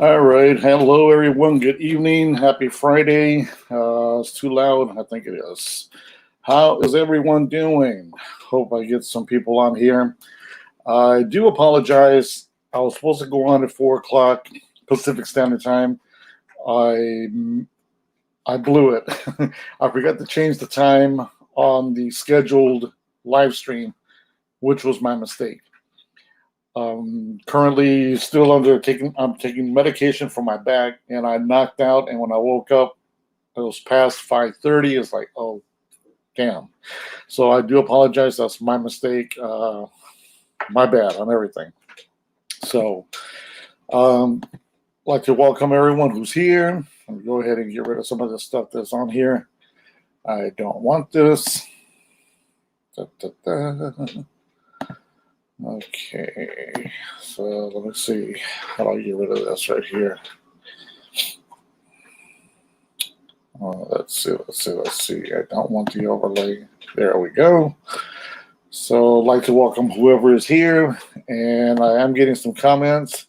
All right. Hello, everyone. Good evening. Happy Friday. It's too loud. I think it is. How is everyone doing? Hope I get some people on here. I do apologize. I was supposed to go on at 4 o'clock Pacific Standard Time. I blew it. I forgot to change the time on the scheduled live stream, which was my mistake. Currently still I'm taking medication for my back, and I knocked out, and when I woke up it was past 5:30. It's like, oh damn. So I do apologize. That's my mistake. My bad on everything. So I'd like to welcome everyone who's here. I'll go ahead and get rid of some of the stuff that's on here. I don't want this. Okay, so let me see. How do I get rid of this right here? Let's see. I don't want the overlay. There we go. So I'd like to welcome whoever is here, and I am getting some comments.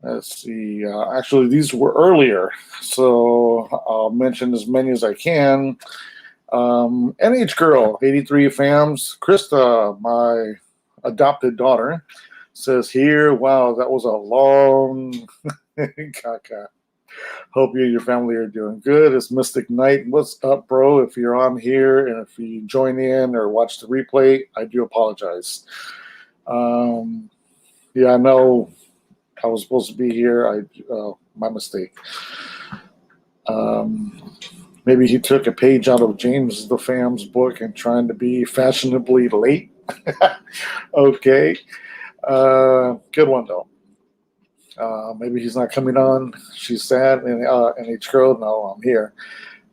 Let's see. Actually, these were earlier, so I'll mention as many as I can. NH Girl, 83 Fams, Krista, my adopted daughter, says here, wow, that was a long caca. Hope you and your family are doing good. It's Mystic Knight. What's up, bro? If you're on here and if you join in or watch the replay, I do apologize. Yeah, I know I was supposed to be here. My mistake. Maybe he took a page out of James the Fam's book and trying to be fashionably late. Okay. Good one, though. Maybe he's not coming on. She's sad. And NH Girl, no, I'm here.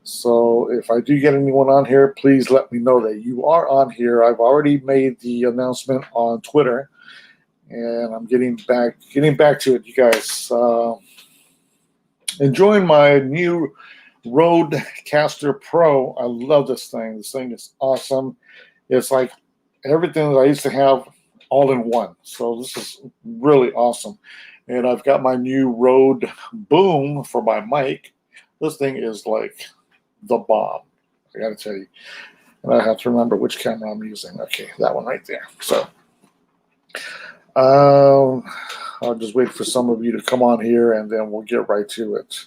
So if I do get anyone on here, please let me know that you are on here. I've already made the announcement on Twitter, and I'm getting back to it, you guys. Enjoying my new Rodecaster Pro. I love this thing. This thing is awesome. It's like everything that I used to have all in one. So this is really awesome. And I've got my new Rode Boom for my mic. This thing is like the bomb. I got to tell you. And I have to remember which camera I'm using. Okay, that one right there. So I'll just wait for some of you to come on here, and then we'll get right to it.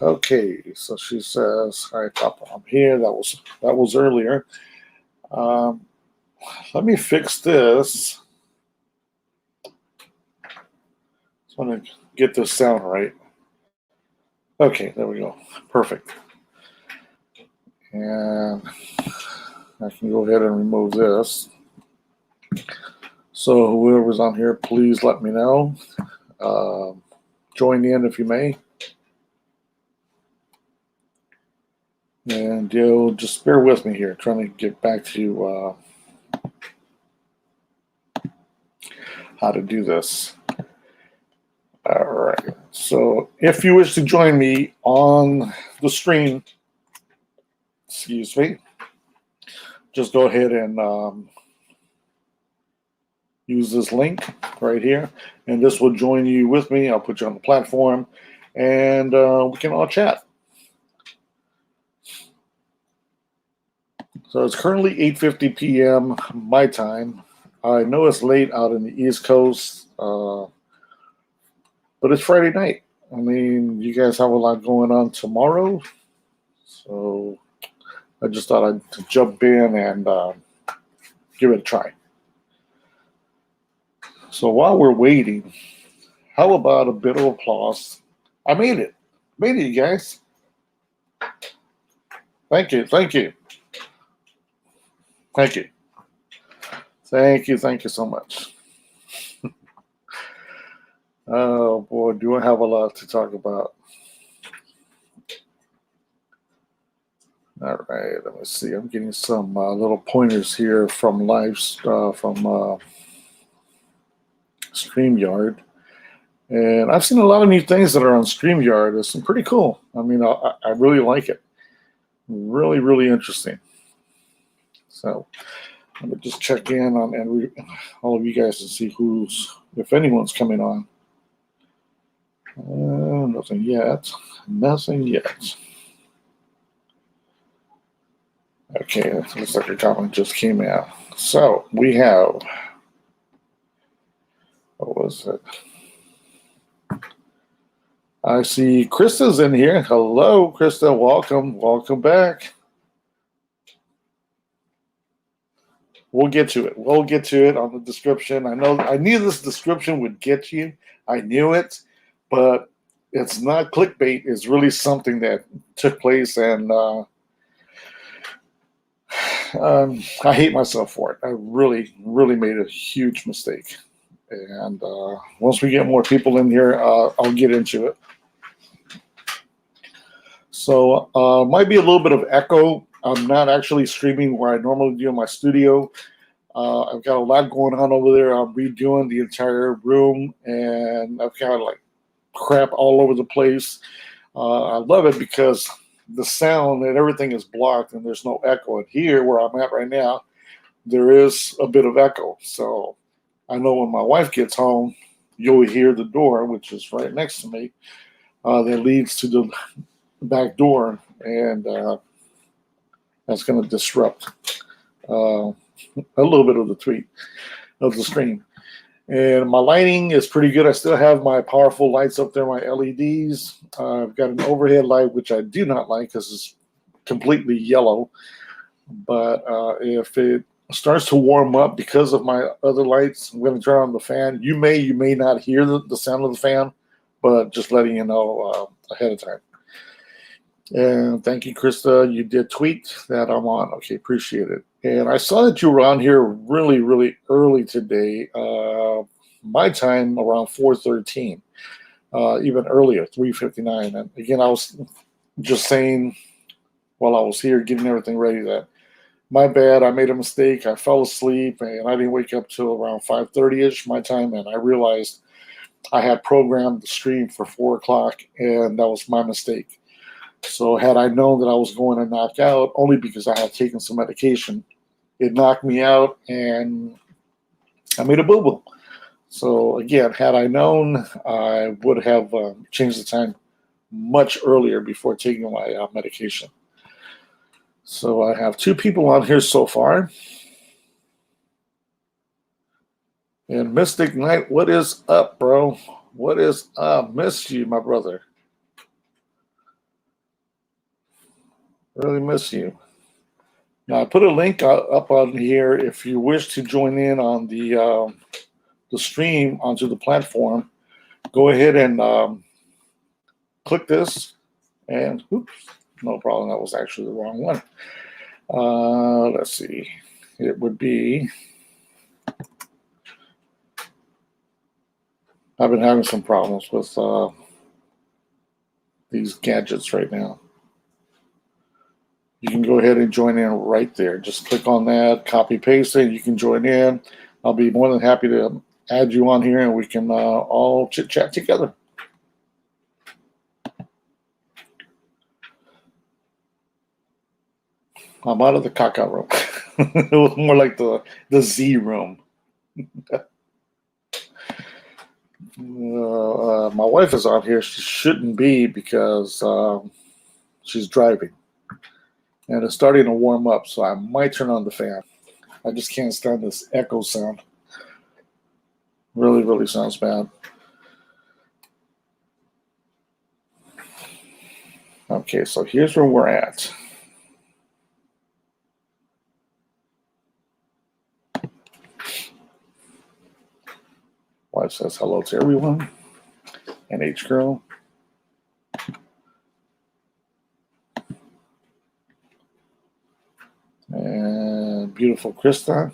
Okay, so she says, "Hi, Papa, I'm here." That was earlier. Let me fix this. Just want to get this sound right. Okay, there we go. Perfect. And I can go ahead and remove this. So whoever's on here, please let me know. Join in if you may. And you'll just bear with me here, trying to get back to how to do this. All right. So if you wish to join me on the stream, excuse me, just go ahead and use this link right here, and this will join you with me. I'll put you on the platform, and we can all chat. So it's currently 8:50 p.m. my time. I know it's late out in the East Coast, but it's Friday night. I mean, you guys have a lot going on tomorrow, so I just thought I'd jump in and give it a try. So while we're waiting, how about a bit of applause? I made it. Made it, you guys. Thank you. Thank you. Thank you. Thank you. Thank you so much. Oh, boy, do I have a lot to talk about. All right, let me see. I'm getting some little pointers here from StreamYard. And I've seen a lot of new things that are on StreamYard. It's pretty cool. I mean, I really like it. Really, really interesting. So Let me just check in on all of you guys to see if anyone's coming on. Nothing yet. Nothing yet. Okay, looks like a comment just came out. So we have, what was it? I see Krista's in here. Hello, Krista. Welcome. Welcome back. We'll get to it. We'll get to it on the description. I knew this description would get you. I knew it, but it's not clickbait. It's really something that took place, and I hate myself for it. I really, really made a huge mistake. And once we get more people in here, I'll get into it. So might be a little bit of echo. I'm not actually streaming where I normally do in my studio. I've got a lot going on over there. I'm redoing the entire room, and I've got like crap all over the place. I love it because the sound and everything is blocked and there's no echo. And here where I'm at right now, there is a bit of echo. So I know when my wife gets home, you'll hear the door, which is right next to me, that leads to the back door, and that's going to disrupt a little bit of the tweet of the screen. And my lighting is pretty good. I still have my powerful lights up there, my LEDs. I've got an overhead light, which I do not like because it's completely yellow. But if it starts to warm up because of my other lights, I'm going to turn on the fan. You may not hear the sound of the fan, but just letting you know ahead of time. And thank you, Krista. You did tweet that I'm on. Okay, appreciate it. And I saw that you were on here really, really early today. My time around 4:13, even earlier, 3:59. And again, I was just saying while I was here getting everything ready that my bad, I made a mistake. I fell asleep and I didn't wake up till around 5:30-ish my time. And I realized I had programmed the stream for 4 o'clock, and that was my mistake. So had I known that I was going to knock out, only because I had taken some medication, it knocked me out and I made a boo-boo. So again, had I known, I would have changed the time much earlier before taking my medication. So I have 2 people on here so far. And Mystic Knight, what is up, bro? What is up? Missed you, my brother. Really miss you. Now, I put a link up on here if you wish to join in on the stream onto the platform. Go ahead and click this, and oops, no problem. That was actually the wrong one. Let's see. It would be. I've been having some problems with these gadgets right now. You can go ahead and join in right there. Just click on that, copy, paste it. You can join in. I'll be more than happy to add you on here, and we can all chit-chat together. I'm out of the caca room. It was more like the Z room. My wife is on here. She shouldn't be because she's driving. And it's starting to warm up, so I might turn on the fan. I just can't stand this echo sound. Really, really sounds bad. Okay, so here's where we're at. Wife says hello to everyone. And H girl. And beautiful Krista.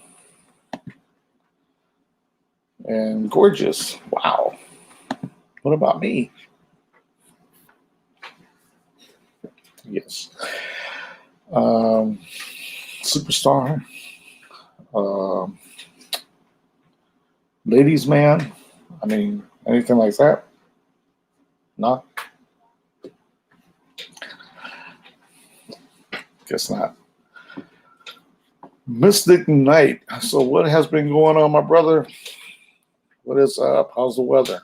And gorgeous. Wow. What about me? Yes. Superstar. Ladies man. I mean, anything like that? No? Guess not. Mystic Night. So what has been going on, my brother? What is up? How's the weather?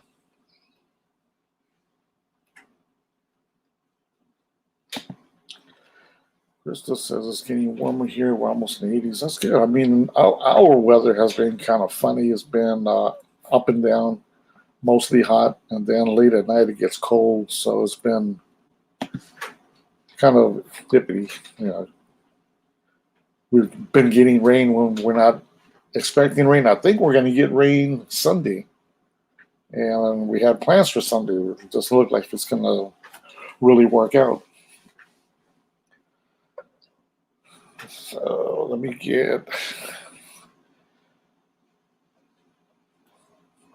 Crystal says it's getting warmer here. We're almost in the 80s. That's good. I mean, our weather has been kind of funny. It's been up and down, mostly hot, and then late at night it gets cold. So it's been kind of hippity. You know, we've been getting rain when we're not expecting rain. I think we're going to get rain Sunday, and we had plans for Sunday. It doesn't look like it's going to really work out. So let me get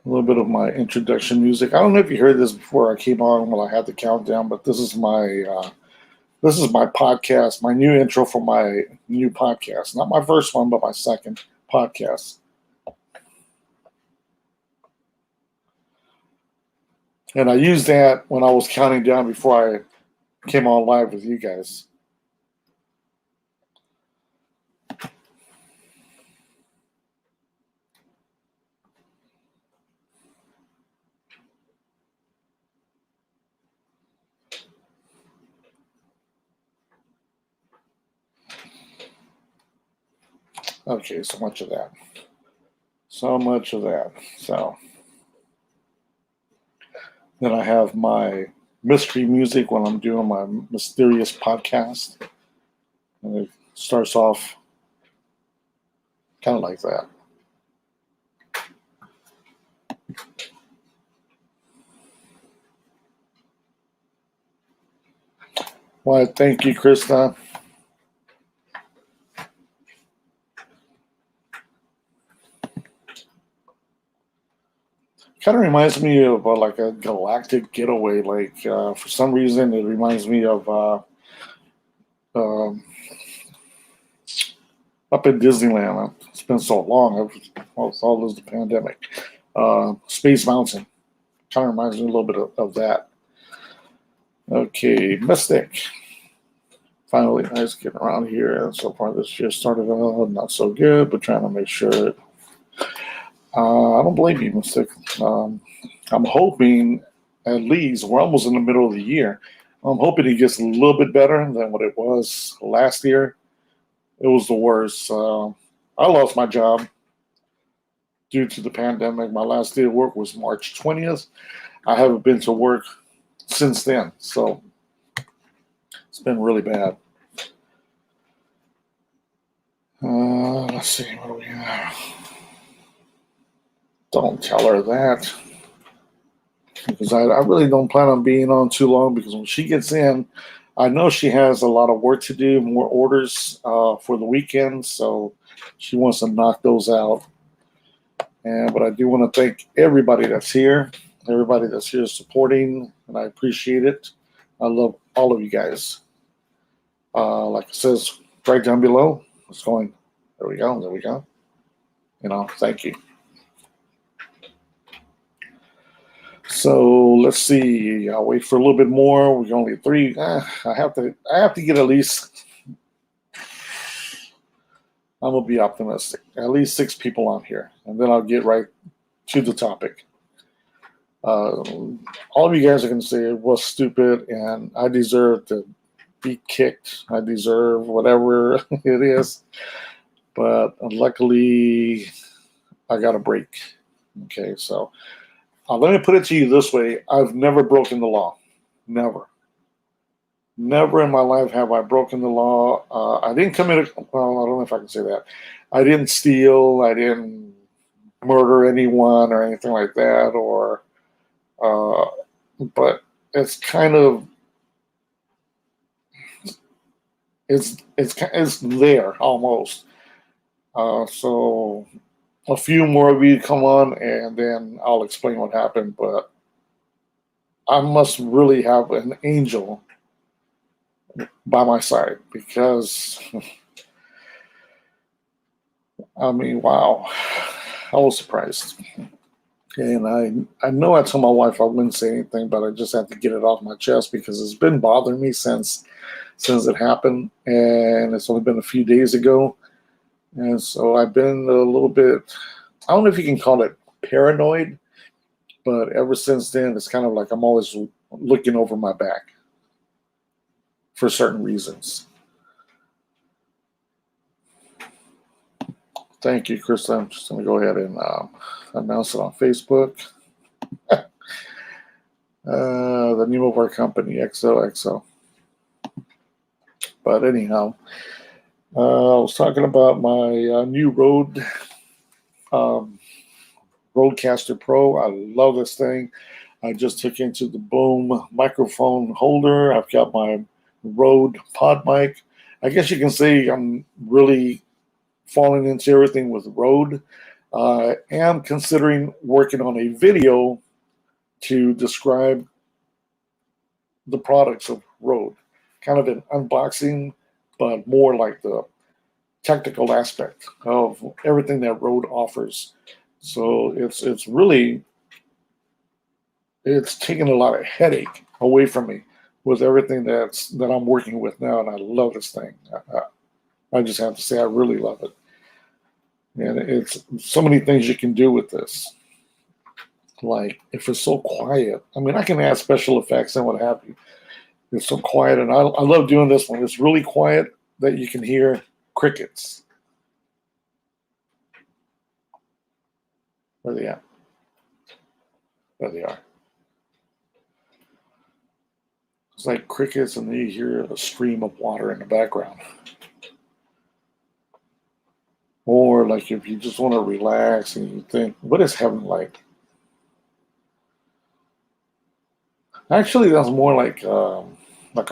a little bit of my introduction music. I don't know if you heard this before I came on while I had the countdown, but this is my podcast, my new intro for my new podcast. Not my first one, but my second podcast. And I used that when I was counting down before I came on live with you guys. Okay, so much of that. So then I have my mystery music when I'm doing my mysterious podcast. And it starts off kind of like that. Why, thank you, Krista. Kind of reminds me of like a galactic getaway. Like for some reason, it reminds me of up in Disneyland. It's been so long. It's all this the pandemic. Space Mountain. Kind of reminds me a little bit of that. Okay, Mystic. Finally, nice getting around here. And so far, this year started out not so good, but trying to make sure. I don't blame you, Mystic. I'm hoping at least we're almost in the middle of the year. I'm hoping it gets a little bit better than what it was last year. It was the worst. I lost my job due to the pandemic. My last day of work was March 20th. I haven't been to work since then, so it's been really bad. Let's see, what do we have? Don't tell her that, because I really don't plan on being on too long, because when she gets in, I know she has a lot of work to do, more orders for the weekend, so she wants to knock those out. But I do want to thank everybody that's here supporting, and I appreciate it. I love all of you guys. Like it says right down below, it's going, there we go. Thank you. So let's see. I'll wait for a little bit more. We're only 3. I have to get at least. I'm gonna be optimistic. At least 6 people on here, and then I'll get right to the topic. All of you guys are gonna say it was stupid, and I deserve to be kicked. I deserve whatever it is, but luckily, I got a break. Okay, so. Let me put it to you this way. I've never broken the law. Never. Never in my life have I broken the law. I didn't commit I don't know if I can say that. I didn't steal. I didn't murder anyone or anything like that. But it's kind of, it's there almost. So a few more of you come on, and then I'll explain what happened. But I must really have an angel by my side, because, I mean, wow, I was surprised. And I know I told my wife I wouldn't say anything, but I just had to get it off my chest, because it's been bothering me since it happened, and it's only been a few days ago. And so I've been a little bit, I don't know if you can call it paranoid, but ever since then, it's kind of like I'm always looking over my back for certain reasons. Thank you, Chris. I'm just going to go ahead and announce it on Facebook. The name of our company, XOXO. But anyhow, I was talking about my new Rodecaster Pro. I love this thing. I just took into the Boom microphone holder. I've got my Rode pod mic. I guess you can say I'm really falling into everything with Rode. I am considering working on a video to describe the products of Rode. Kind of an unboxing, but more like the technical aspect of everything that Rode offers. So it's really taken a lot of headache away from me with everything that I'm working with now, and I love this thing. I just have to say I really love it, and it's so many things you can do with this. Like if it's so quiet, I mean, I can add special effects and what have you. It's so quiet, and I love doing this one. It's really quiet that you can hear crickets. Where are they at? There they are. It's like crickets, and then you hear a stream of water in the background. Or like if you just want to relax and you think, what is heaven like? Actually, that's more like a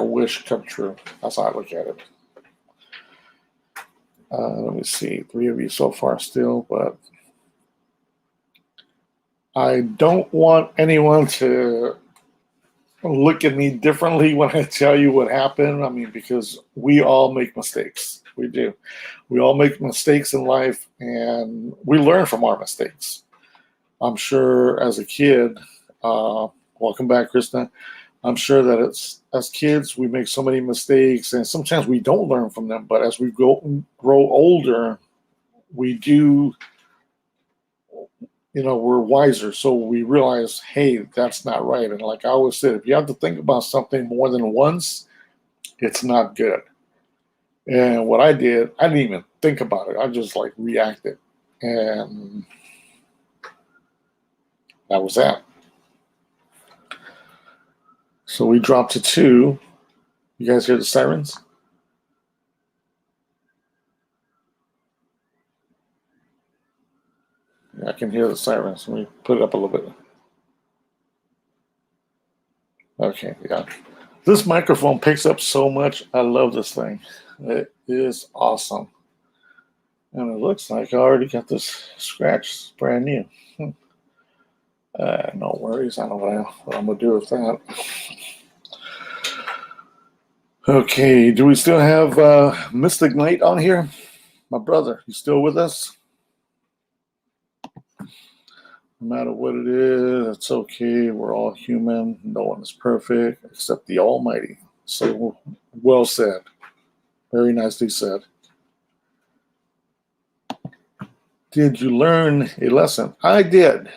wish come true. That's how I look at it. Let me see, 3 of you so far still, but I don't want anyone to look at me differently when I tell you what happened. I mean, because we all make mistakes. We do. We all make mistakes in life, and we learn from our mistakes. I'm sure as a kid, welcome back, Krista. I'm sure that it's as kids we make so many mistakes, and sometimes we don't learn from them. But as we grow older, we do. We're wiser, so we realize, hey, that's not right. And like I always said, if you have to think about something more than once, it's not good. And what I did, I didn't even think about it. I just like reacted, and that was that. So we dropped to 2. You guys hear the sirens? Yeah, I can hear the sirens. Let me put it up a little bit. Okay, yeah. This microphone picks up so much. I love this thing. It is awesome. And it looks like I already got this scratch. It's brand new. No worries. I know what I'm going to do with that. Okay, do we still have Mystic Knight on here? My brother, you still with us? No matter what it is, it's okay. We're all human. No one is perfect except the Almighty. So well said. Very nicely said. Did you learn a lesson? I did.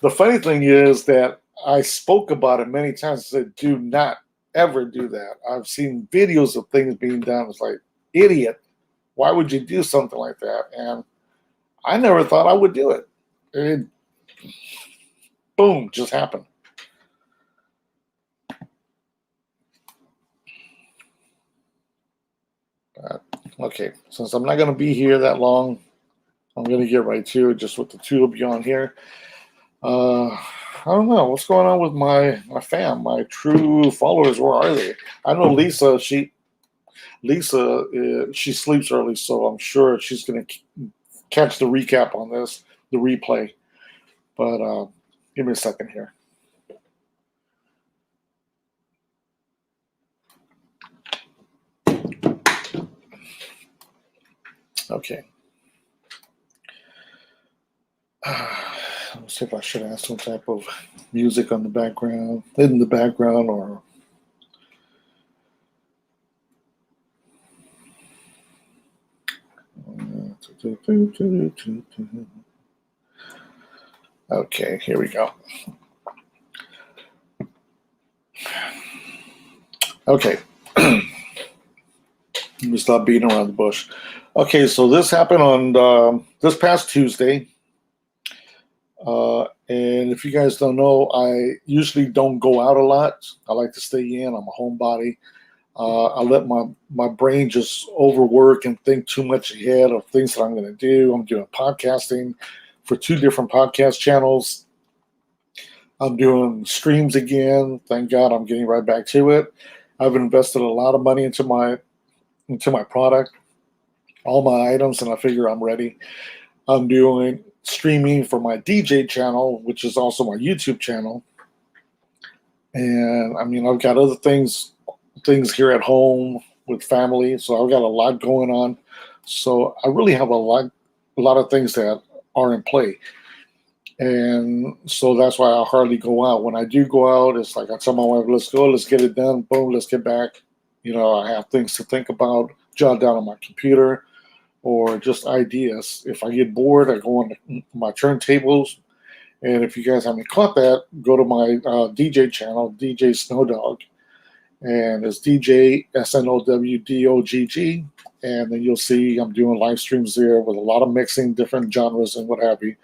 The funny thing is that I spoke about it many times. I said, do not ever do that. I've seen videos of things being done. It's like, idiot. Why would you do something like that? And I never thought I would do it. It boom, just happened. Okay, since I'm not going to be here that long, I'm going to get right to it just with the 2 of you on here. I don't know what's going on with my fam, my true followers. Where are they? I know Lisa. She sleeps early, so I'm sure she's going to catch the recap on this, the replay. But give me a second here. Okay. Let's see if I should have some type of music on the background, in the background, or Okay, here we go. Okay. Let me stop beating around the bush. Okay, so this happened on this past Tuesday. And if you guys don't know, I usually don't go out a lot. I like to stay in. I'm a homebody. I let my brain just overwork and think too much ahead of things that I'm going to do. I'm doing podcasting for 2 different podcast channels. I'm doing streams again. Thank God I'm getting right back to it. I've invested a lot of money into my product, all my items, and I figure I'm ready. I'm doing streaming for my DJ channel, which is also my YouTube channel. And I mean, I've got other things here at home with family, so I've got a lot going on. So I really have a lot of things that are in play. And so that's why I hardly go out. When I do go out, it's like I tell my wife, let's go, let's get it done, boom, let's get back. You know, I have things to think about, jot down on my computer, or just ideas. If I get bored, I go on my turntables. And if you guys haven't caught that, go to my DJ channel, DJ Snowdog. And it's DJ SNOWDOGG. And then you'll see I'm doing live streams there with a lot of mixing, different genres and what have you.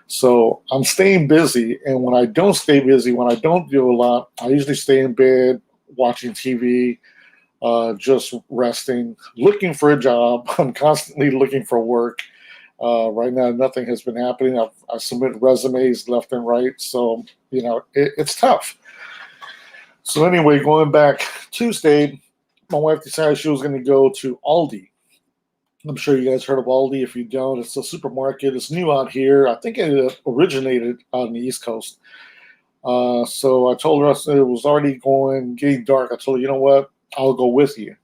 So I'm staying busy. And when I don't stay busy, when I don't do a lot, I usually stay in bed watching TV, just resting, looking for a job. I'm constantly looking for work. Right now, nothing has been happening. I submit resumes left and right. So, you know, it's tough. So anyway, going back Tuesday, my wife decided she was going to go to Aldi. I'm sure you guys heard of Aldi. If you don't, it's a supermarket. It's new out here. I think it originated out on the East Coast. So I told her, it was already getting dark. I told her, you know what? I'll go with you.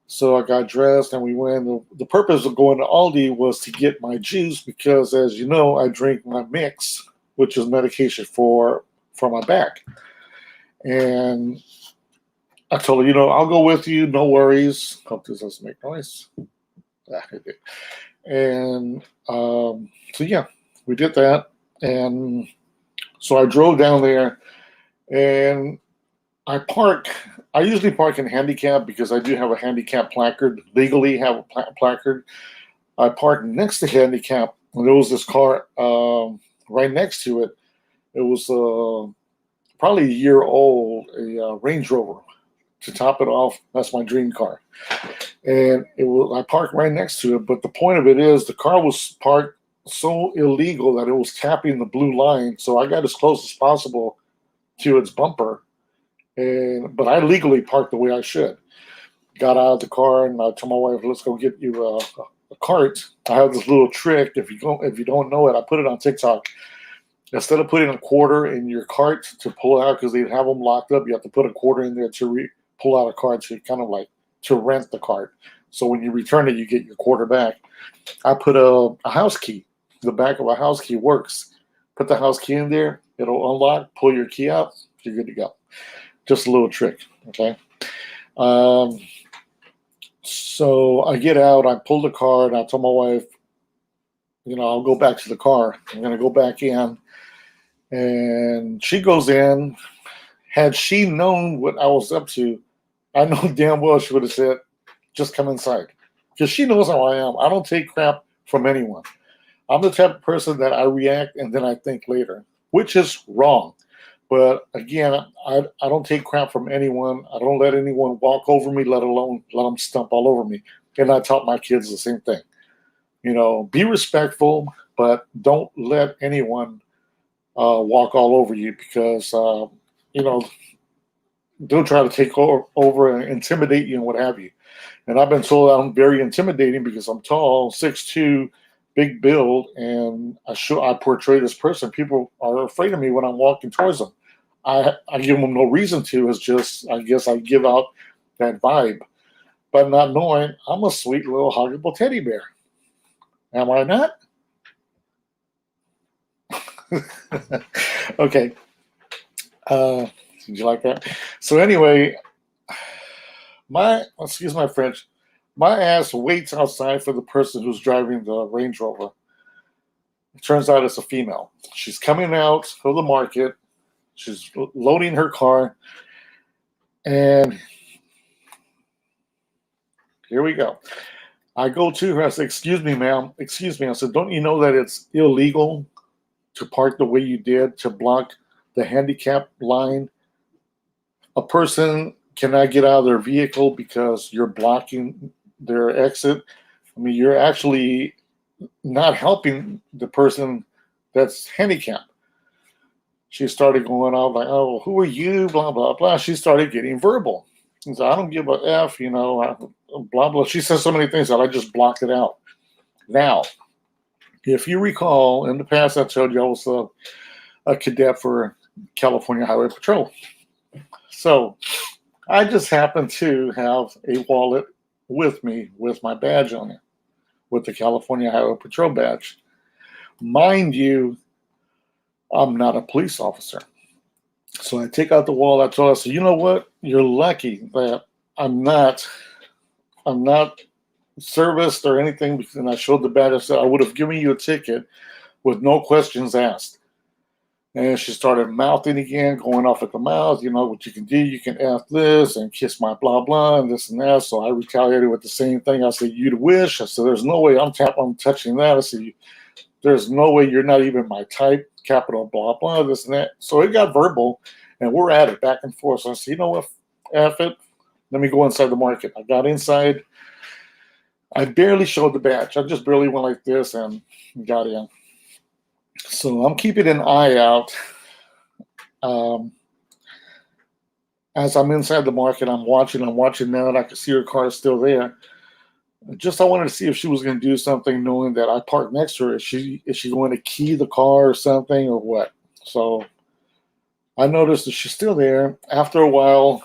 So I got dressed and we went. The purpose of going to Aldi was to get my juice because, as you know, I drink my mix, which is medication for my back. And I told her, you know, I'll go with you. No worries. Hope this doesn't make noise. And so, yeah, we did that. And so I drove down there and I usually park in handicap because I do have a handicap placard, legally have a placard. I parked next to handicap, and there was this car right next to it. It was probably a year old, a Range Rover. To top it off, that's my dream car. And I parked right next to it, but the point of it is the car was parked so illegal that it was tapping the blue line, so I got as close as possible to its bumper. But I legally parked the way I should. Got out of the car and I told my wife, "Let's go get you a cart." I have this little trick. If you don't know it, I put it on TikTok. Instead of putting a quarter in your cart to pull out, because they have them locked up, you have to put a quarter in there to pull out a cart to kind of like to rent the cart. So when you return it, you get your quarter back. I put a house key. The back of a house key works. Put the house key in there. It'll unlock. Pull your key out. You're good to go. Just a little trick, okay? So I get out, I pull the car, and I told my wife, you know, I'll go back to the car. I'm going to go back in. And she goes in. Had she known what I was up to, I know damn well she would have said, just come inside. Because she knows how I am. I don't take crap from anyone. I'm the type of person that I react and then I think later, which is wrong. But again, I don't take crap from anyone. I don't let anyone walk over me, let alone let them stump all over me. And I taught my kids the same thing. You know, be respectful, but don't let anyone walk all over you because, you know, they'll try to take over and intimidate you and what have you. And I've been told I'm very intimidating because I'm tall, 6'2", big build, and I portray this person. People are afraid of me when I'm walking towards them. I give them no reason to. It's just, I guess I give out that vibe. But not knowing, I'm a sweet little huggable teddy bear. Am I not? Okay. Did you like that? So anyway, excuse my French, My ass waits outside for the person who's driving the Range Rover. It turns out it's a female. She's coming out of the market. She's loading her car. And here we go. I go to her. I said, "Excuse me, ma'am. Excuse me." I said, "Don't you know that it's illegal to park the way you did, to block the handicap line? A person cannot get out of their vehicle because you're blocking their exit. I mean, you're actually not helping the person that's handicapped." She started going out like, "Oh, who are you? Blah, blah, blah." She started getting verbal. And so, "I don't give a F, blah, blah." She says so many things that I just blocked it out. Now, if you recall, in the past, I told you I was a cadet for California Highway Patrol. So I just happened to have a wallet with me with my badge on it, with the California Highway Patrol badge. Mind you, I'm not a police officer. So I take out the wallet. I told her, I said, "You know what? You're lucky that I'm not serviced or anything." And I showed the badge. I said, "I would have given you a ticket with no questions asked." And she started mouthing again, going off at the mouth. What you can do, you can F this and kiss my blah, blah, and this and that. So I retaliated with the same thing. I said, "You'd wish." I said, "There's no way I'm touching that." I said, "There's no way, you're not even my type, capital blah, blah, this and that." So it got verbal, and we're at it back and forth. So I said, "You know what, F it. Let me go inside the market." I got inside. I barely showed the badge. I just barely went like this and got in. So I'm keeping an eye out. As I'm inside the market, I'm watching now, and I can see her car is still there. I wanted to see if she was going to do something, knowing that I parked next to her. Is she going to key the car or something, or what? So I noticed that she's still there. After a while,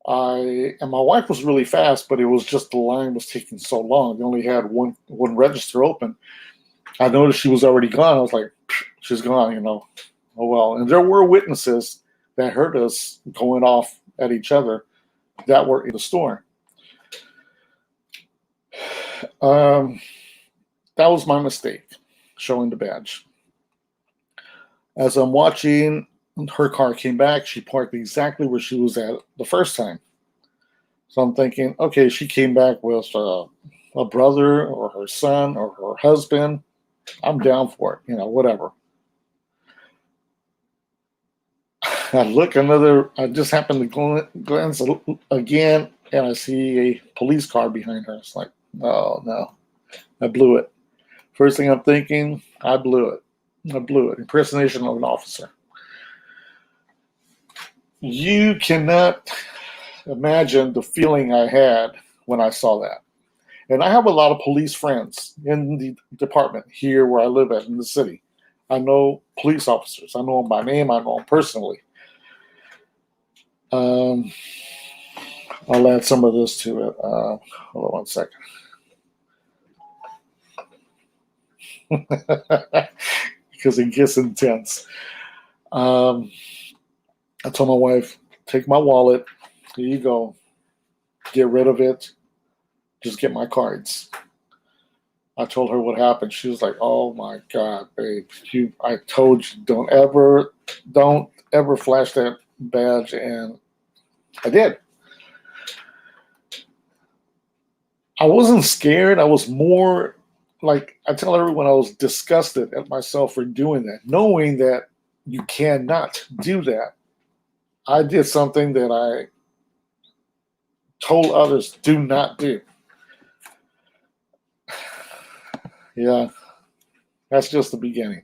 and my wife was really fast, but it was just the line was taking so long. They only had one register open. I noticed she was already gone. I was like, "She's gone, Oh well." And there were witnesses that heard us going off at each other that were in the store. That was my mistake, showing the badge. As I'm watching, her car came back. She parked exactly where she was at the first time. So I'm thinking, okay, she came back with a brother or her son or her husband. I'm down for it, whatever. I just happened to glance again, and I see a police car behind her. It's like, oh no, I blew it. First thing I'm thinking, I blew it. Impersonation of an officer. You cannot imagine the feeling I had when I saw that. And I have a lot of police friends in the department here where I live at in the city. I know police officers. I know them by name. I know them personally. I'll add some of this to it. Hold on one second. Because it gets intense. I told my wife, "Take my wallet. Here you go. Get rid of it. Just get my cards." I told her what happened. She was like, "Oh my God, babe. I told you, don't ever flash that badge." And I did. I wasn't scared. I was more like, I tell everyone, I was disgusted at myself for doing that, knowing that you cannot do that. I did something that I told others do not do. Yeah, that's just the beginning.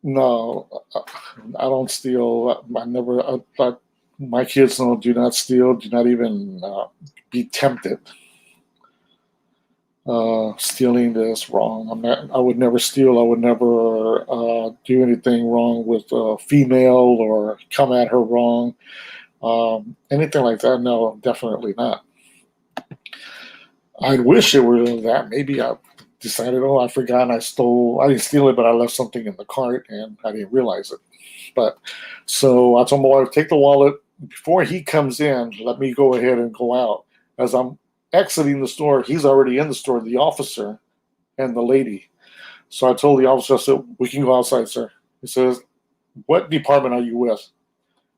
No, I don't steal. I never. My kids know, do not steal. Do not even be tempted. Stealing is wrong. I would never steal. I would never do anything wrong with a female or come at her wrong. Anything like that? No, definitely not. I wish it were that. Maybe I decided, oh, I forgot I didn't steal it, but I left something in the cart and I didn't realize it. But so I told my wife, "Take the wallet, before he comes in, let me go ahead and go out. As I'm exiting the store, he's already in the store, the officer and the lady. So I told the officer, I said, we can go outside, sir. He says, what department are you with?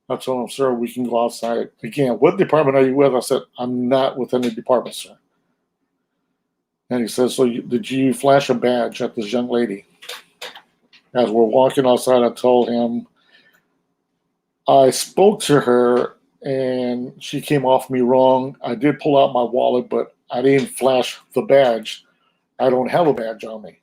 I told him, sir, we can go outside. Again, what department are you with? I said, I'm not with any department, sir. And he says, so did you flash a badge at this young lady? As we're walking outside, I told him, I spoke to her and she came off me wrong. I did pull out my wallet, but I didn't flash the badge. I don't have a badge on me.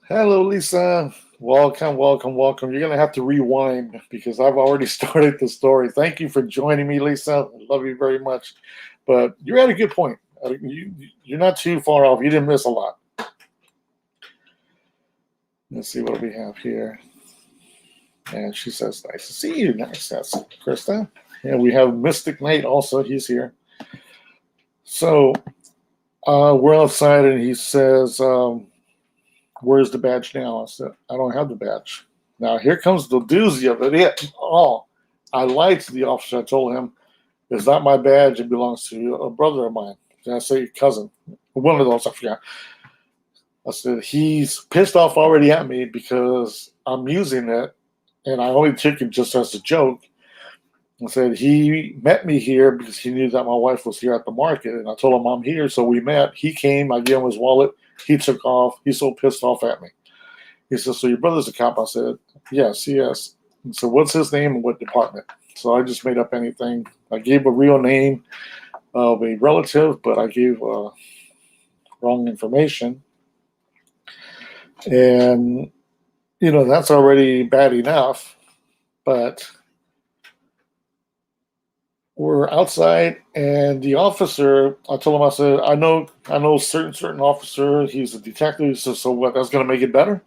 Hello, Lisa. Welcome, welcome, welcome. You're going to have to rewind because I've already started the story. Thank you for joining me, Lisa. I love you very much. But you're at a good point. You're not too far off. You didn't miss a lot. Let's see what we have here. And she says, nice to see you. Nice. That's Krista. And we have Mystic Knight also. He's here. So we're outside and he says, where's the badge now? I said, I don't have the badge. Now here comes the doozy of it. I lied to the officer. I told him, it's not my badge. It belongs to a brother of mine. Did I say cousin? One of those, I forgot. I said, he's pissed off already at me because I'm using it, and I only took it just as a joke. I said, he met me here because he knew that my wife was here at the market, and I told him I'm here, so we met. He came, I gave him his wallet. He took off. He's so pissed off at me. He said, so your brother's a cop? I said, yes, he is. He said, what's his name and what department? So I just made up anything. I gave a real name of a relative, but I gave wrong information. And, that's already bad enough. But we're outside, and the officer, I told him, I said, I know certain officer, he's a detective. He said, so what, that's going to make it better?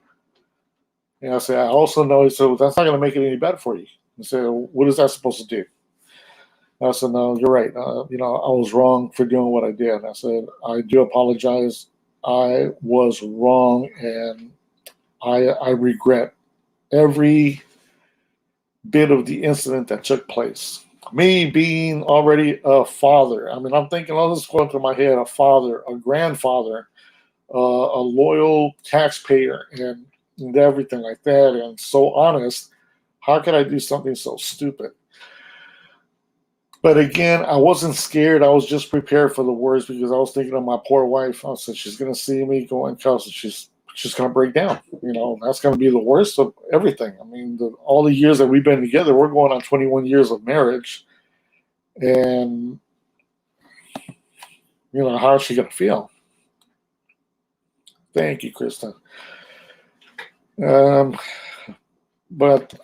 And I said, I also know, he said, well, that's not going to make it any better for you. I said, what is that supposed to do? I said, no, you're right. I was wrong for doing what I did. I said, I do apologize. I was wrong, and I regret every bit of the incident that took place. Me being already a father. I mean, I'm thinking, this is going through my head, a father, a grandfather, a loyal taxpayer, and everything like that, and so honest. How could I do something so stupid? But again, I wasn't scared. I was just prepared for the worst because I was thinking of my poor wife. I said, she's going to see me go in cuffs and she's going to break down. That's going to be the worst of everything. I mean, all the years that we've been together, we're going on 21 years of marriage. And, how is she going to feel? Thank you, Krista. But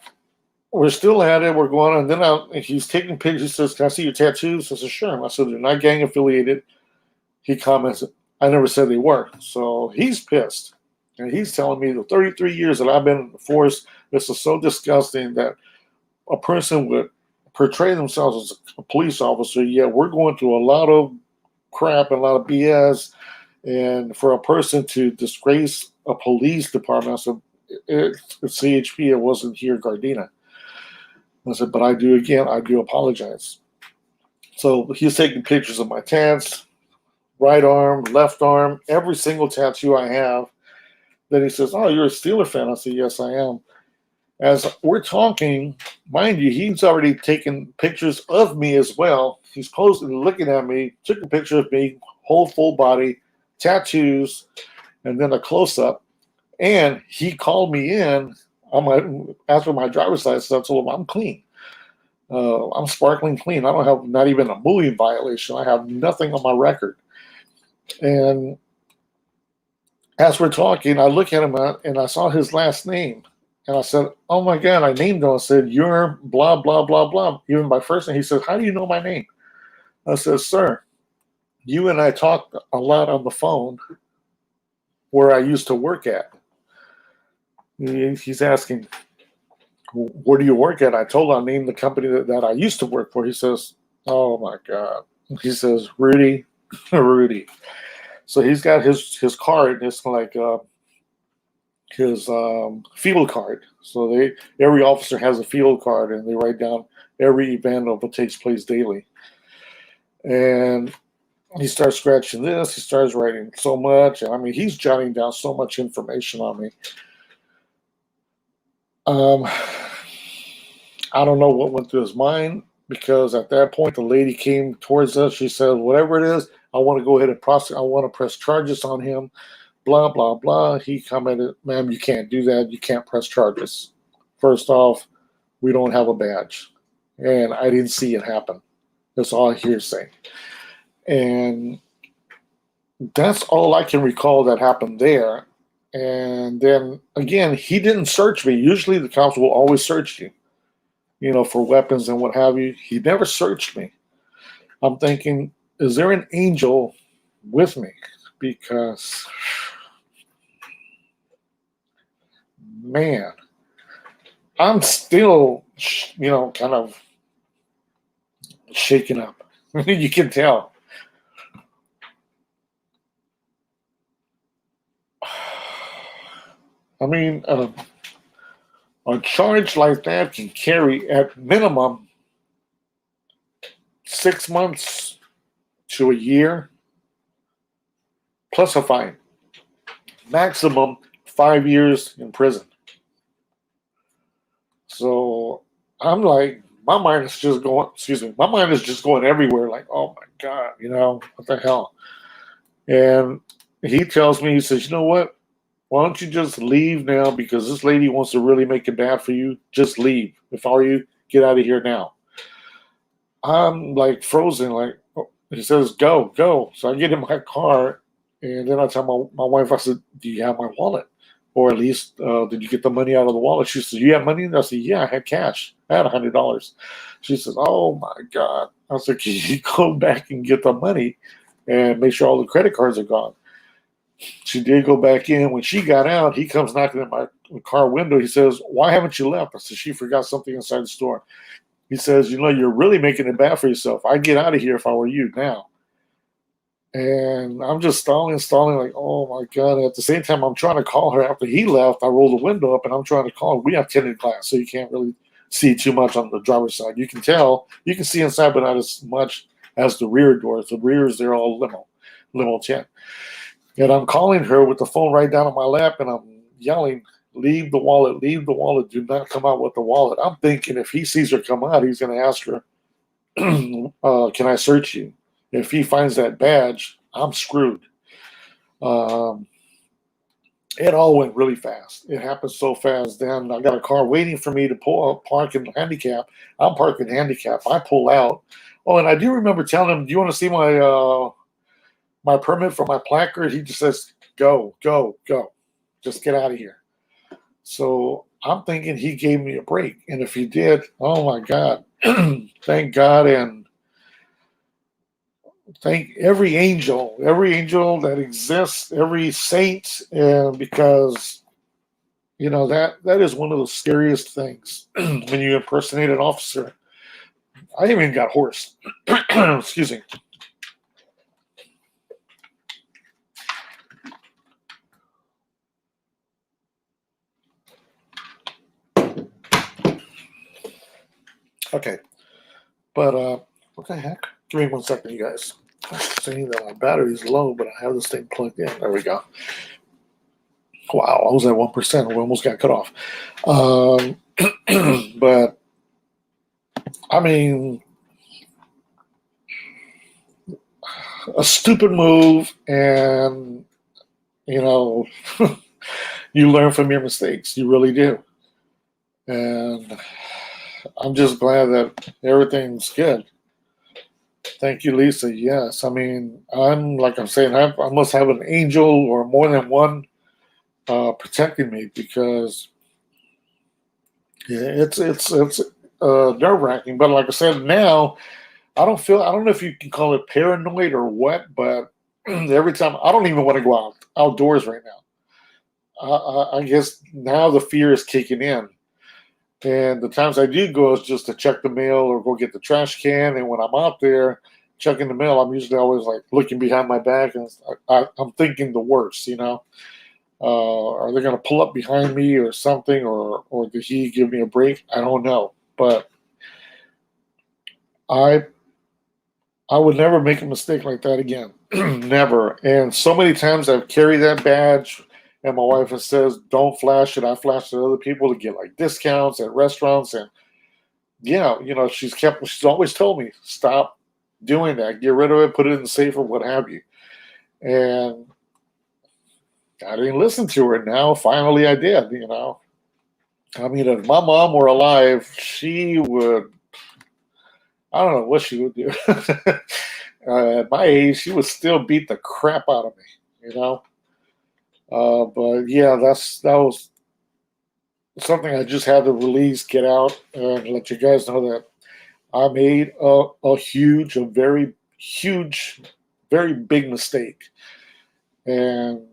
we're still at it. We're going on. Then he's taking pictures. He says, can I see your tattoos? I said, sure. I said, they're not gang affiliated. He comments, I never said they were. So he's pissed. And he's telling me the 33 years that I've been in the force, this is so disgusting that a person would portray themselves as a police officer, yet we're going through a lot of crap and a lot of BS. And for a person to disgrace a police department, I said, it's CHP, it wasn't here, Gardena. I said, but I do apologize. So he's taking pictures of my tats, right arm, left arm, every single tattoo I have. Then he says, oh, you're a Steeler fan. I said, yes, I am. As we're talking, mind you, he's already taken pictures of me as well. He's posing, looking at me, took a picture of me, whole full body, tattoos, and then a close-up. And he called me in after my driver's license. I told him I'm clean. I'm sparkling clean. I don't have not even a moving violation. I have nothing on my record. And as we're talking, I look at him and I saw his last name. And I said, oh my God, I named him. I said, you're blah, blah, blah, blah. Even my first name. He said, how do you know my name? I said, sir, you and I talked a lot on the phone where I used to work at. He's asking, where do you work at? I told him I named the company that I used to work for. He says, oh my God. He says, Rudy. So he's got his card. It's like his field card. So every officer has a field card, and they write down every event of what takes place daily. And he starts scratching this. He starts writing so much. And I mean, he's jotting down so much information on me. I don't know what went through his mind, because at that point, the lady came towards us. She said, whatever it is, I want to go ahead and prosecute. I want to press charges on him. Blah, blah, blah. He commented, ma'am, you can't do that. You can't press charges. First off, we don't have a badge. And I didn't see it happen. That's all hearsay. And that's all I can recall that happened there. And then, again, he didn't search me. Usually the cops will always search you, for weapons and what have you. He never searched me. I'm thinking, is there an angel with me? Because, man, I'm still, kind of shaken up. You can tell. I mean, a charge like that can carry at minimum 6 months to a year, plus a fine. Maximum 5 years in prison. So I'm like, my mind is just going everywhere. Like, oh my God, what the hell? And he tells me, he says, you know what? Why don't you just leave now, because this lady wants to really make it bad for you. Just leave. If I were you, get out of here now. I'm like frozen. Like, he says, go, go. So I get in my car, and then I tell my wife, I said, do you have my wallet? Or at least, did you get the money out of the wallet? She says, you have money? And I said, yeah, I had cash. I had $100. She says, oh my God. I was like, can you go back and get the money and make sure all the credit cards are gone? She did go back in. When she got out, he comes knocking at my car window. He says, why haven't you left? I said, she forgot something inside the store. He says, you're really making it bad for yourself. I'd get out of here if I were you now. And I'm just stalling, like, oh my God. At the same time, I'm trying to call her after he left. I roll the window up and I'm trying to call her. We have tinted glass, so you can't really see too much on the driver's side. You can tell, you can see inside, but not as much as the rear doors. The rears, they're all limo tint. And I'm calling her with the phone right down on my lap, and I'm yelling, leave the wallet, do not come out with the wallet. I'm thinking if he sees her come out, he's going to ask her, can I search you? If he finds that badge, I'm screwed. It all went really fast. It happened so fast. Then I got a car waiting for me to park in handicap. I'm parking handicap. I pull out. Oh, and I do remember telling him, do you want to see my permit for my placard? He just says, go, go, go. Just get out of here. So I'm thinking he gave me a break. And if he did, oh my God, thank God. And thank every angel that exists, every saint, because, that is one of the scariest things when you impersonate an officer. I even got hoarse. Excuse me. Okay, but what the heck? Give me 1 second, you guys. I'm saying that my battery's low, but I have this thing plugged in. There we go. Wow, I was at 1%. We almost got cut off. But I mean, a stupid move, and you learn from your mistakes. You really do, and I'm just glad that everything's good. Thank you, Lisa. Yes, I mean, I'm saying, I must have an angel or more than one protecting me, because it's nerve-wracking. But like I said, now I don't know if you can call it paranoid or what, but every time, I don't even want to go outdoors right now. I guess now the fear is kicking in. And the times I do go is just to check the mail or go get the trash can. And when I'm out there checking the mail, I'm usually always like looking behind my back, and I'm thinking the worst, Are they going to pull up behind me or something, or did he give me a break? I don't know, but I would never make a mistake like that again. Never. And so many times I've carried that badge, and my wife says, "Don't flash it." I flash it to other people to get like discounts at restaurants, and yeah, she's always told me, stop doing that. Get rid of it, put it in the safe or what have you. And I didn't listen to her. Now, finally, I did. I mean, if my mom were alive, she would. I don't know what she would do. At my age, she would still beat the crap out of me. But yeah, that was something I just had to release, get out, and let you guys know that I made a very huge, very big mistake. And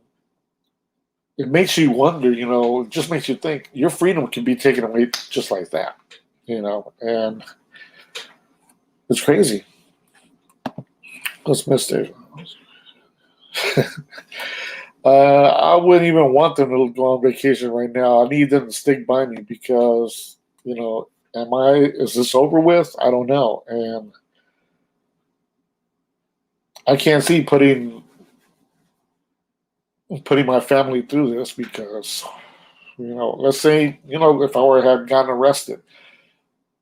it makes you wonder, it just makes you think your freedom can be taken away just like that, and it's crazy. Let's miss it. I wouldn't even want them to go on vacation right now. I need them to stick by me because, is this over with? I don't know. And I can't see putting my family through this because, let's say, if I were to have gotten arrested,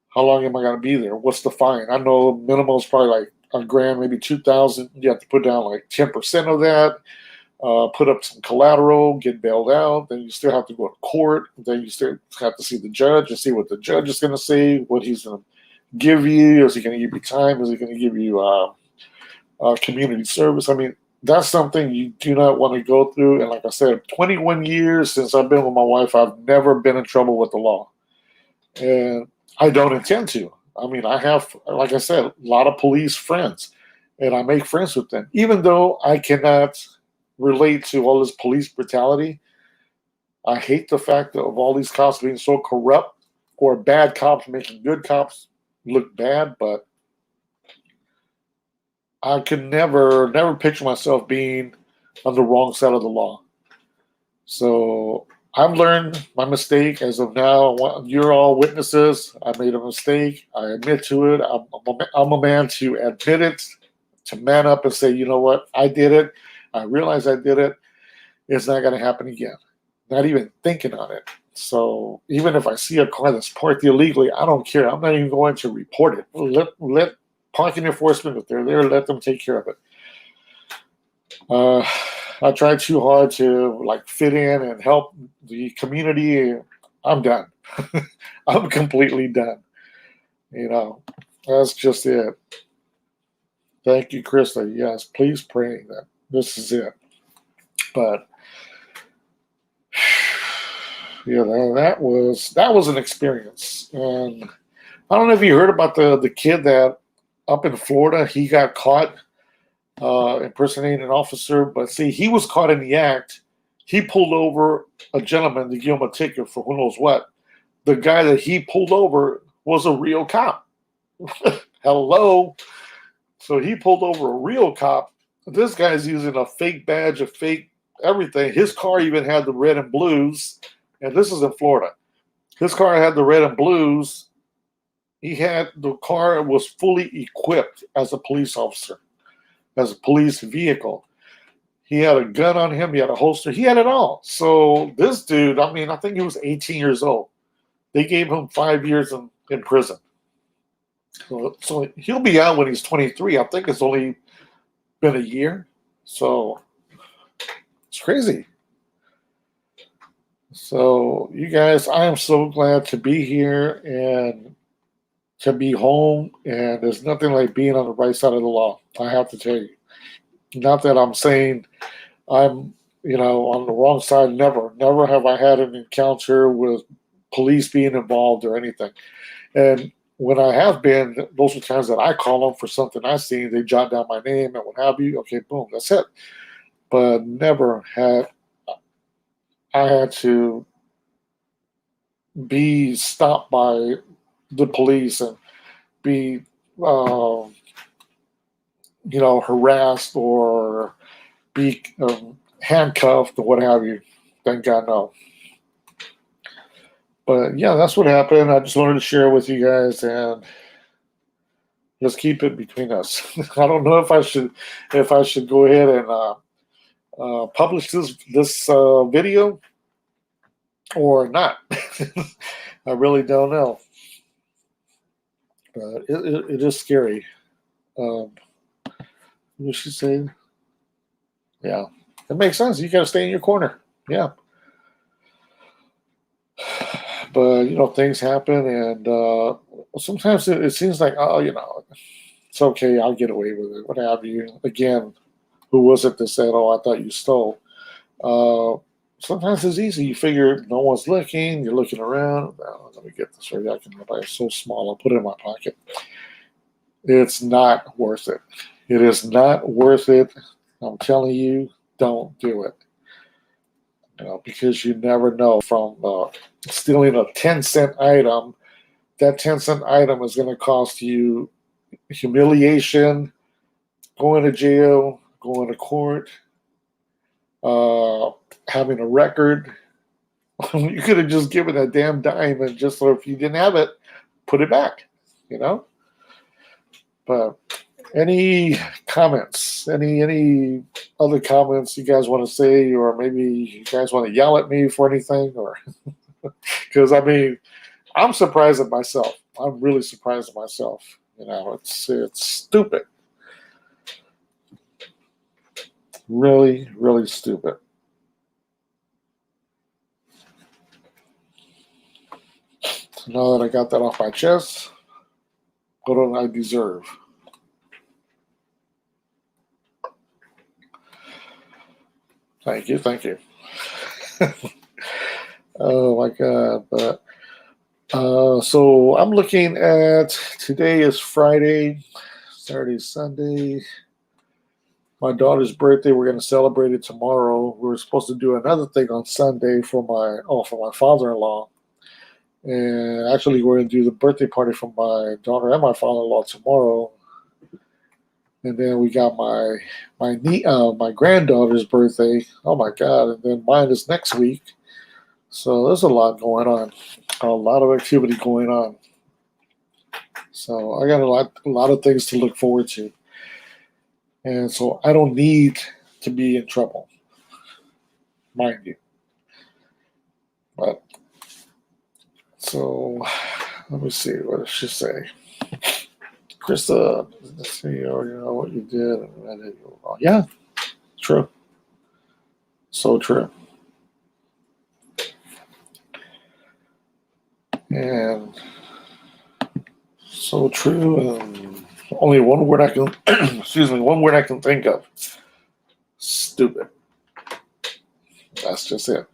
how long am I going to be there? What's the fine? I know minimum is probably like $1,000, maybe $2,000. You have to put down like 10% of that. Put up some collateral, get bailed out. Then you still have to go to court. Then you still have to see the judge and see what the judge is going to say, what he's going to give you. Is he going to give you time? Is he going to give you community service? I mean, that's something you do not want to go through. And like I said, 21 years since I've been with my wife, I've never been in trouble with the law. And I don't intend to. I mean, I have, like I said, a lot of police friends, and I make friends with them. Even though I cannot relate to all this police brutality, I hate the fact of all these cops being so corrupt, or bad cops making good cops look bad, but I could never picture myself being on the wrong side of the law. So I've learned my mistake. As of now, you're all witnesses. I made a mistake. I admit to it. I'm a man to admit it, to man up and say, you know what, I did it. I realize I did it. It's not going to happen again. Not even thinking on it. So even if I see a car that's parked illegally, I don't care. I'm not even going to report it. Let parking enforcement, if they're there, let them take care of it. I tried too hard to fit in and help the community. I'm done. I'm completely done. That's just it. Thank you, Krista. Yes, please pray that this is it. But yeah, that was an experience. And I don't know if you heard about the kid that up in Florida, he got caught impersonating an officer, but see, he was caught in the act. He pulled over a gentleman to give him a ticket for who knows what. The guy that he pulled over was a real cop. Hello. So he pulled over a real cop. This guy's using a fake badge, a fake everything. His car even had the red and blues, and this is in Florida. His car had the red and blues. The car was fully equipped as a police officer, as a police vehicle. He had a gun on him. He had a holster. He had it all. So this dude, I think he was 18 years old. They gave him 5 years in prison. So he'll be out when he's 23. I think it's only been a year. So it's crazy. So you guys, I am so glad to be here and to be home. And there's nothing like being on the right side of the law. I have to tell you. Not that I'm saying I'm, on the wrong side. Never have I had an encounter with police being involved or anything. And when I have been, those are times that I call them for something I seen. They jot down my name and what have you. Okay, boom, that's it. But never had I had to be stopped by the police and be, harassed or be handcuffed or what have you. thank God, no. But yeah, that's what happened. I just wanted to share with you guys, and let's keep it between us. I don't know if I should go ahead and publish this video or not. I really don't know. But it is scary. What she saying? Yeah, it makes sense. You got to stay in your corner. Yeah. But things happen, and sometimes it seems like, oh, it's okay. I'll get away with it. What have you? Again, who was it that said, "Oh, I thought you stole"? Sometimes it's easy. You figure no one's looking. You're looking around. Oh, let me get this right. It's so small. I'll put it in my pocket. It's not worth it. It is not worth it. I'm telling you, don't do it. Because you never know. From stealing a 10-cent item, that 10-cent item is going to cost you humiliation, going to jail, going to court, having a record. You could have just given a damn dime, and just so if you didn't have it, put it back, But any comments, any other comments you guys want to say, or maybe you guys want to yell at me for anything, or because I'm surprised at myself. I'm really surprised at myself. It's stupid. Really, really stupid. So now that I got that off my chest, what do I deserve? Thank you. Oh my God! But so I'm looking at, today is Friday, Saturday, Sunday. My daughter's birthday. We're going to celebrate it tomorrow. We were supposed to do another thing on Sunday for my father-in-law, and actually we're going to do the birthday party for my daughter and my father-in-law tomorrow. And then we got my granddaughter's birthday. Oh my God! And then mine is next week. So there's a lot going on, a lot of activity going on. So I got a lot of things to look forward to. And so I don't need to be in trouble, mind you. But so let me see, what does she say? Krista, let's see, what you did. Yeah, true. So true. And so true. And only one word I can, one word I can think of. Stupid. That's just it.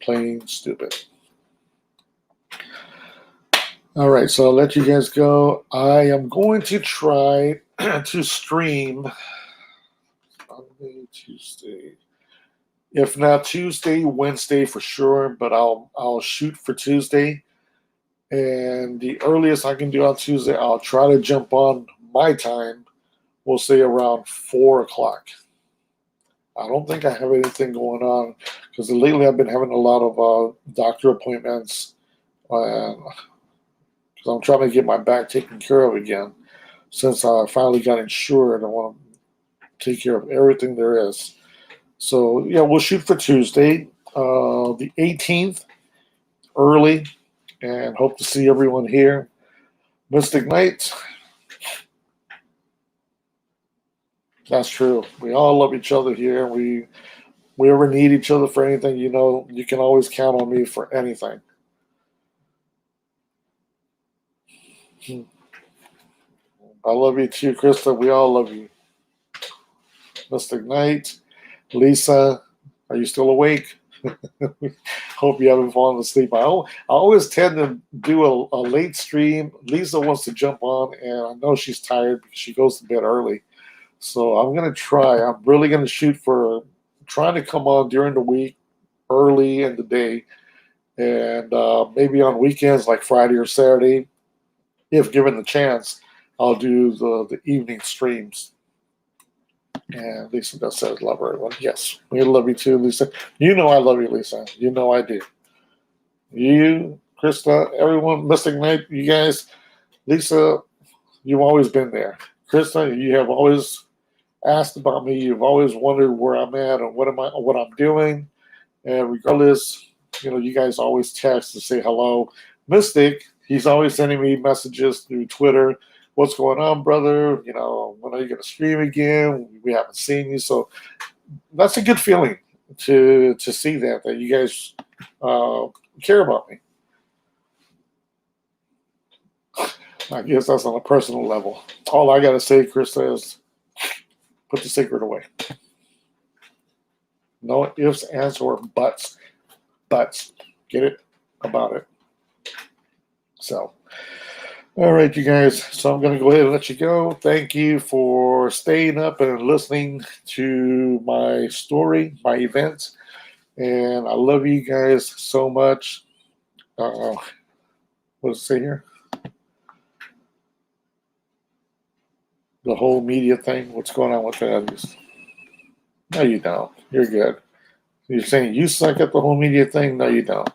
Plain stupid. All right, so I'll let you guys go. I am going to try to stream Monday, Tuesday. If not Tuesday, Wednesday for sure, but I'll shoot for Tuesday. And the earliest I can do on Tuesday, I'll try to jump on my time. We'll say around 4 o'clock. I don't think I have anything going on, because lately I've been having a lot of doctor appointments. Because I'm trying to get my back taken care of again. Since I finally got insured, I want to take care of everything there is. So yeah, we'll shoot for Tuesday, the 18th, early, and hope to see everyone here. Mystic Knight. That's true. We all love each other here. We ever need each other for anything, you can always count on me for anything. I love you too, Krista. We all love you. Mystic Knight. Lisa, are you still awake? Hope you haven't fallen asleep. I always tend to do a late stream. Lisa wants to jump on, and I know she's tired because she goes to bed early. So I'm going to try. I'm really going to shoot for trying to come on during the week, early in the day, and maybe on weekends like Friday or Saturday, if given the chance, I'll do the evening streams. And Lisa does says love everyone. Yes, we love you too, Lisa. You know I love you, Lisa. You know I do. You, Krista, everyone, Mystic Knight, you guys, Lisa, you've always been there. Krista, you have always asked about me. You've always wondered where I'm at and what I'm doing. And regardless, you guys always text to say hello. Mystic, he's always sending me messages through Twitter. What's going on, brother? When are you going to stream again? We haven't seen you. So that's a good feeling to see that you guys care about me. I guess that's on a personal level. All I got to say, Krista, is put the secret away. No ifs, ands, or buts. Buts. Get it? About it. So, all right, you guys. So I'm going to go ahead and let you go. Thank you for staying up and listening to my story, my events. And I love you guys so much. What does it say here? The whole media thing. What's going on with that? No, you don't. You're good. You're saying you suck at the whole media thing? No, you don't.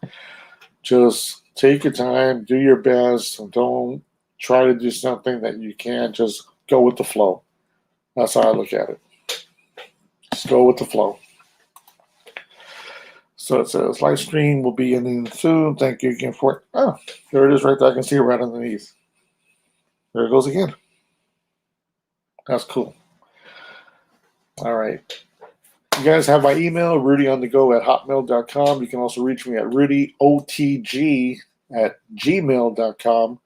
Just take your time, do your best, and don't try to do something that you can't. Just go with the flow. That's how I look at it. Just go with the flow. So it says, live stream will be ending soon. Thank you again for it. Oh, there it is right there. I can see it right underneath. There it goes again. That's cool. All right. You guys have my email, RudyOnTheGo@hotmail.com. You can also reach me at RudyOTG@gmail.com.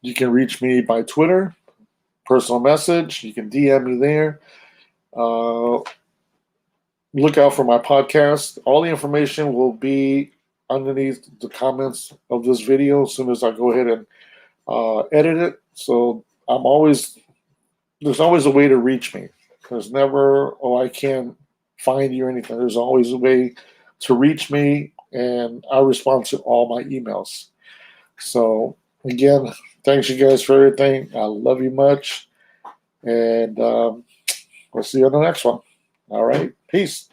You can reach me by Twitter, personal message. You can DM me there. Look out for my podcast. All the information will be underneath the comments of this video as soon as I go ahead and edit it. So there's always a way to reach me. There's never, I can't find you or anything. There's always a way to reach me, and I respond to all my emails. So, again, thanks you guys for everything. I love you much, and we'll see you on the next one. All right, peace.